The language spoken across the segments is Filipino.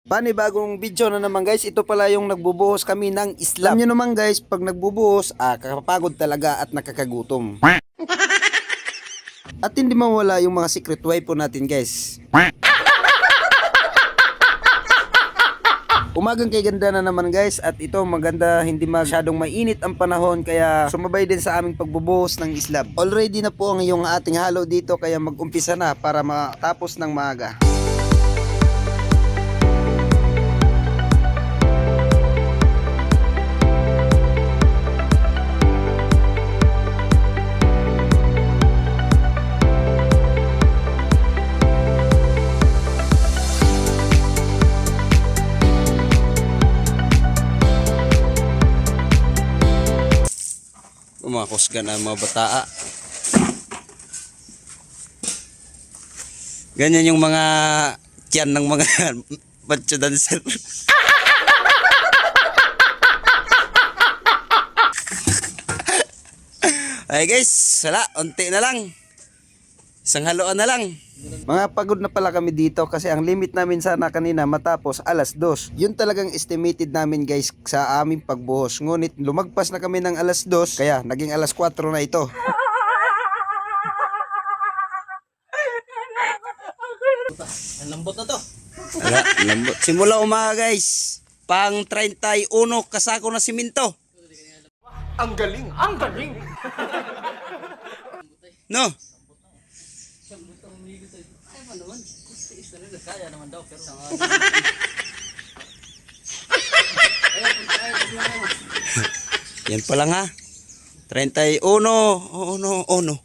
Panibagong video na naman guys, ito pala yung nagbubuhos kami ng islam. Alam nyo naman guys, pag nagbubuhos, kakapagod talaga at nakakagutom. At hindi mawala yung mga secret weapon natin guys. Umagang kay ganda na naman guys, at ito maganda, hindi masyadong mainit ang panahon, kaya sumabay din sa aming pagbubuhos ng islam. Already na po ang yung ating halo dito, kaya mag-umpisa na para matapos ng maaga. Umakusgan ang mga bataa. Ganyan yung mga tiyan ng mga macho dancer. Ay guys, wala, unti na lang. Isang haluan na lang. Mga pagod na pala kami dito kasi ang limit namin sana kanina matapos 2:00. Yun talagang estimated namin guys sa aming pagbuhos. Ngunit lumagpas na kami ng 2:00 kaya naging 4:00 na ito. Ang lambot na to. Wala, lambot. Simula umaga guys. Pang 31 kasako na simento. Ang galing! Ang galing! No? Kaya naman daw, pero Yan pa lang ha. 31. Oh no.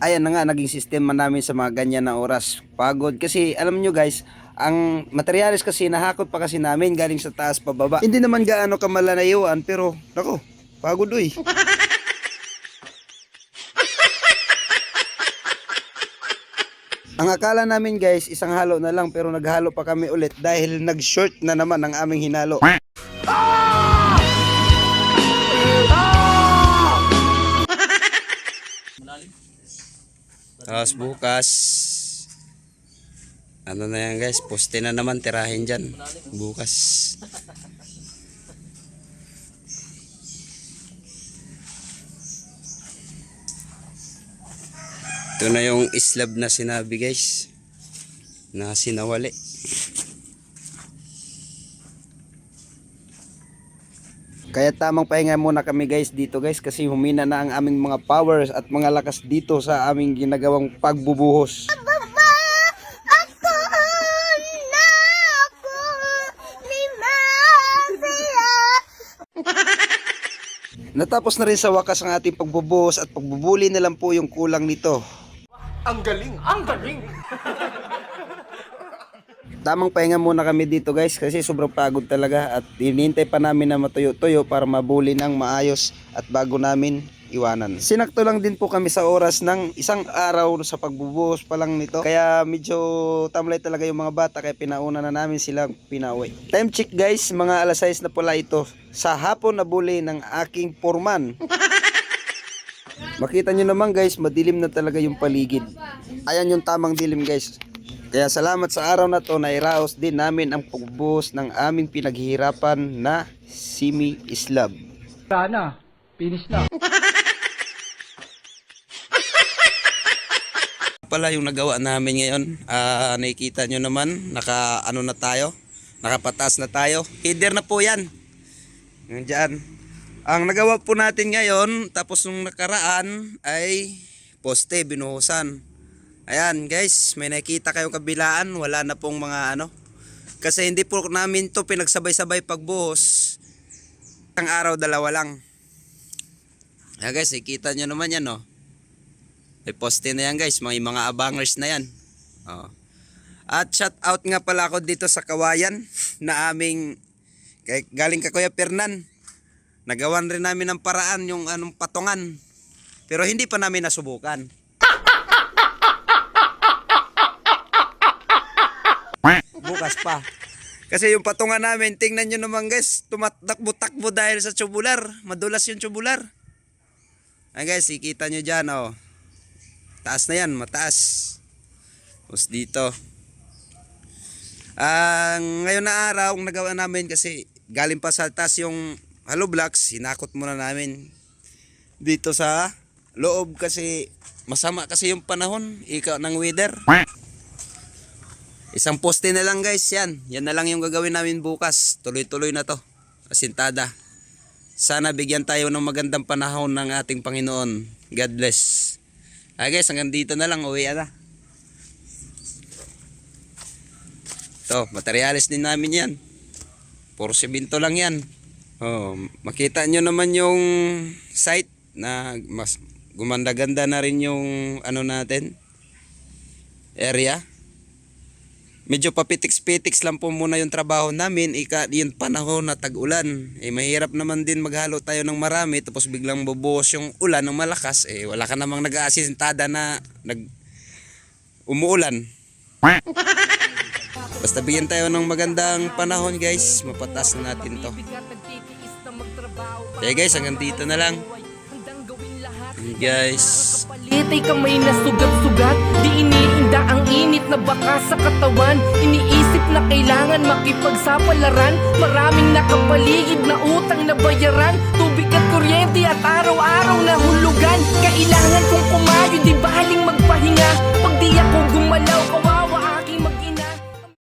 Ayan na nga, naging sistema namin sa mga ganyan na oras. Pagod kasi alam nyo guys, ang materialis kasi nahakot pa kasi namin galing sa taas pababa. Hindi naman gaano kamalanayuan, pero nako, pagod uy. Ang akala namin guys, isang halo na lang, pero naghalo pa kami ulit dahil nag-short na naman ang aming hinalo. Tapos bukas, ano na yan guys, poste na naman, tirahin dyan bukas. Ito na yung islab na sinabi guys, na sinawali. Kaya tamang pahinga muna kami guys dito guys, kasi humina na ang aming mga powers at mga lakas dito sa aming ginagawang pagbubuhos. Natapos na rin sa wakas ang ating pagbubuhos at pagbubuli na lang po yung kulang nito. ang galing! Ang galing! Tamang pahinga muna kami dito guys kasi sobrang pagod talaga at hinihintay pa namin na matuyo-tuyo para mabuli ng maayos at bago namin iwanan. Sinakto lang din po kami sa oras ng isang araw sa pagbubuhos pa lang nito, kaya medyo tamlay talaga yung mga bata kaya pinauna na namin silang pinauwi. Time check guys, mga 6:00 na pala ito sa hapon na buli ng aking foreman. Makita nyo naman guys, madilim na talaga yung paligid. Ayan yung tamang dilim guys. Kaya salamat sa araw na to, nairaos din namin ang pagbubuhos ng aming pinaghihirapan na semi-islab. Sana, finish na. Pala yung nagawa namin ngayon, nakikita nyo naman, na tayo, nakapataas na tayo. Header na po yan. Diyan. Ang nagawa po natin ngayon, tapos nung nakaraan ay poste, binuhusan. Ayan guys, may nakita kayong kabilaan, wala na pong mga kasi hindi po namin to pinagsabay-sabay pagbuhos. Ang araw, 2 lang. Ayan guys, nakita nyo naman yan may poste na yan guys, mga abangers na yan. At shout out nga pala ako dito sa Kawayan na aming galing ka Kuya Fernan. Nagawan rin namin ng paraan yung patungan, pero hindi pa namin nasubukan. Bukas pa. Kasi yung patungan namin, tingnan nyo naman guys, tumatakbo-takbo dahil sa tubular. Madulas yung tubular. Ay guys, ikita nyo dyan Taas na yan, mataas. Tapos dito. Ngayon na araw, ang nagawa namin kasi galing pa sa taas yung hollow blocks, hinakot muna namin dito sa loob kasi masama kasi yung panahon, ikaw ng weather. Isang poste na lang guys, yan. Yan na lang yung gagawin namin bukas. Tuloy-tuloy na to. Asintada. Sana bigyan tayo ng magandang panahon ng ating Panginoon. God bless. Guys, hanggang dito na lang. Uwi na. Ito, materialis din namin yan. Puro simento lang yan. Oh, makita nyo naman yung site na mas gumanda-ganda na rin yung ano natin. Area. Medyo papitiks-petiks lang po muna yung trabaho namin. Yung panahon na tag-ulan. Mahirap naman din maghalo tayo ng marami. Tapos biglang bubuhos yung ulan ng malakas. Wala ka namang nag-aasisintada na umuulan. Basta bigyan tayo ng magandang panahon guys. Mapatas na natin to. Okay guys, hanggang dito na lang. Guys. Litay kamay na sugat-sugat, di iniinda ang init na baka sa katawan. Iniisip na kailangan makipagsapalaran, maraming nakapaligid na utang na bayaran. Tubig at kuryente at araw-araw na hulugan. Kailangan kong kumayo, di baling magpahinga. Pag di ako gumalaw, kawawa